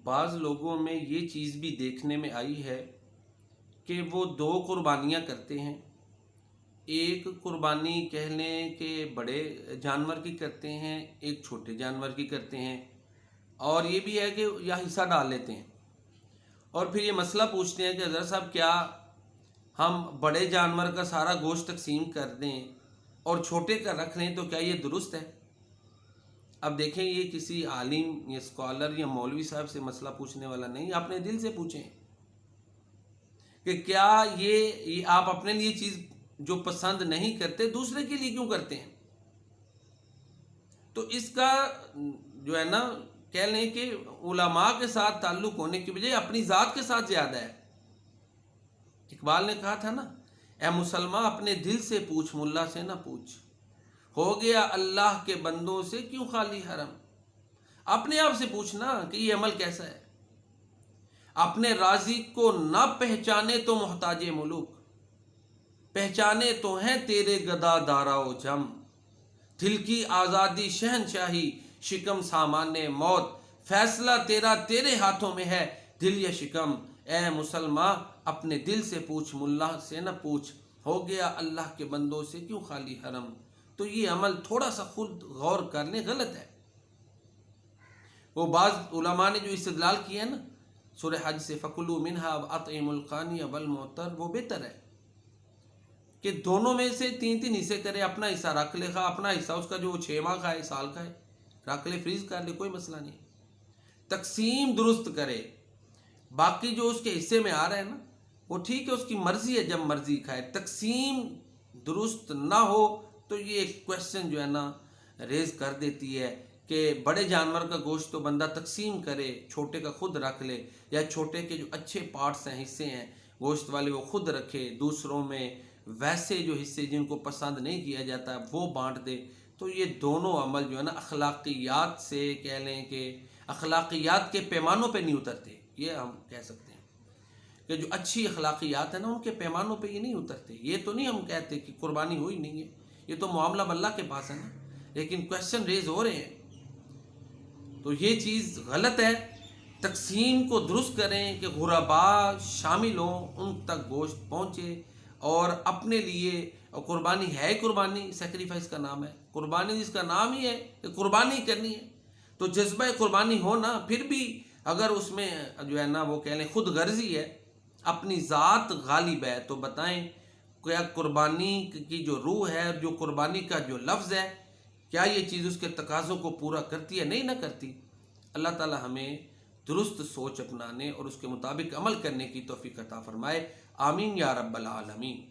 بعض لوگوں میں یہ چیز بھی دیکھنے میں آئی ہے کہ وہ دو قربانیاں کرتے ہیں. ایک قربانی کہہ لیں کہ بڑے جانور کی کرتے ہیں، ایک چھوٹے جانور کی کرتے ہیں، اور یہ بھی ہے کہ یا حصہ ڈال لیتے ہیں اور پھر یہ مسئلہ پوچھتے ہیں کہ حضرت صاحب کیا ہم بڑے جانور کا سارا گوشت تقسیم کر دیں اور چھوٹے کا رکھ لیں تو کیا یہ درست ہے؟ اب دیکھیں، یہ کسی عالم یا اسکالر یا مولوی صاحب سے مسئلہ پوچھنے والا نہیں، اپنے دل سے پوچھیں کہ کیا یہ آپ اپنے لیے چیز جو پسند نہیں کرتے دوسرے کے لیے کیوں کرتے ہیں؟ تو اس کا جو ہے نا کہہ لیں کہ علماء کے ساتھ تعلق ہونے کی بجائے اپنی ذات کے ساتھ زیادہ ہے. اقبال نے کہا تھا نا، اے مسلمان اپنے دل سے پوچھ، ملا سے نہ پوچھ، ہو گیا اللہ کے بندوں سے کیوں خالی حرم. اپنے آپ سے پوچھنا کہ یہ عمل کیسا ہے. اپنے راضی کو نہ پہچانے تو محتاج ملوک، پہچانے تو ہیں تیرے گدا دارا و جم. دل کی آزادی شہنشاہی، شکم سامان موت، فیصلہ تیرا تیرے ہاتھوں میں ہے، دل یا شکم. اے مسلمان اپنے دل سے پوچھ، ملا سے نہ پوچھ، ہو گیا اللہ کے بندوں سے کیوں خالی حرم. تو یہ عمل تھوڑا سا خود غور کر لیں، غلط ہے. وہ بعض علماء نے جو استدلال کیا ہے نا سورہ حج سے، فَكُلُوا مِنْهَا وَأَطْعِمُوا الْقَانِيَ وَالْمُعْتَرَّ، وہ بہتر ہے کہ دونوں میں سے تین تین حصے کرے. اپنا حصہ رکھ لے، اپنا حصہ اس کا جو 6 ماہ کا ہے، سال کا ہے، رکھ لے، فریز کر لے، کوئی مسئلہ نہیں. تقسیم درست کرے. باقی جو اس کے حصے میں آ رہا ہے نا وہ ٹھیک ہے، اس کی مرضی ہے، جب مرضی کھائے. تقسیم درست نہ ہو تو یہ ایک کویسچن جو ہے نا ریز کر دیتی ہے کہ بڑے جانور کا گوشت تو بندہ تقسیم کرے، چھوٹے کا خود رکھ لے، یا چھوٹے کے جو اچھے پارٹس ہیں، حصے ہیں گوشت والے، وہ خود رکھے، دوسروں میں ویسے جو حصے جن کو پسند نہیں کیا جاتا وہ بانٹ دے. تو یہ دونوں عمل جو ہے نا اخلاقیات سے کہہ لیں کہ اخلاقیات کے پیمانوں پہ نہیں اترتے. یہ ہم کہہ سکتے ہیں کہ جو اچھی اخلاقیات ہیں نا ان کے پیمانوں پہ یہ نہیں اترتے. یہ تو نہیں ہم کہتے کہ قربانی ہوئی نہیں ہے، یہ تو معاملہ اللہ کے پاس ہے نا، لیکن کویسچن ریز ہو رہے ہیں. تو یہ چیز غلط ہے. تقسیم کو درست کریں کہ غرباء شامل ہوں، ان تک گوشت پہنچے، اور اپنے لیے. اور قربانی ہے قربانی، سیکریفائس کا نام ہے قربانی، جس کا نام ہی ہے کہ قربانی کرنی ہے. تو جذبہ قربانی ہو نا، پھر بھی اگر اس میں جو ہے نا وہ کہہ لیں خود غرضی ہے، اپنی ذات غالب ہے، تو بتائیں کیا قربانی کی جو روح ہے، جو قربانی کا جو لفظ ہے، کیا یہ چیز اس کے تقاضوں کو پورا کرتی ہے؟ نہیں نہ کرتی. اللہ تعالی ہمیں درست سوچ اپنانے اور اس کے مطابق عمل کرنے کی توفیق عطا فرمائے. آمین یا رب العالمین.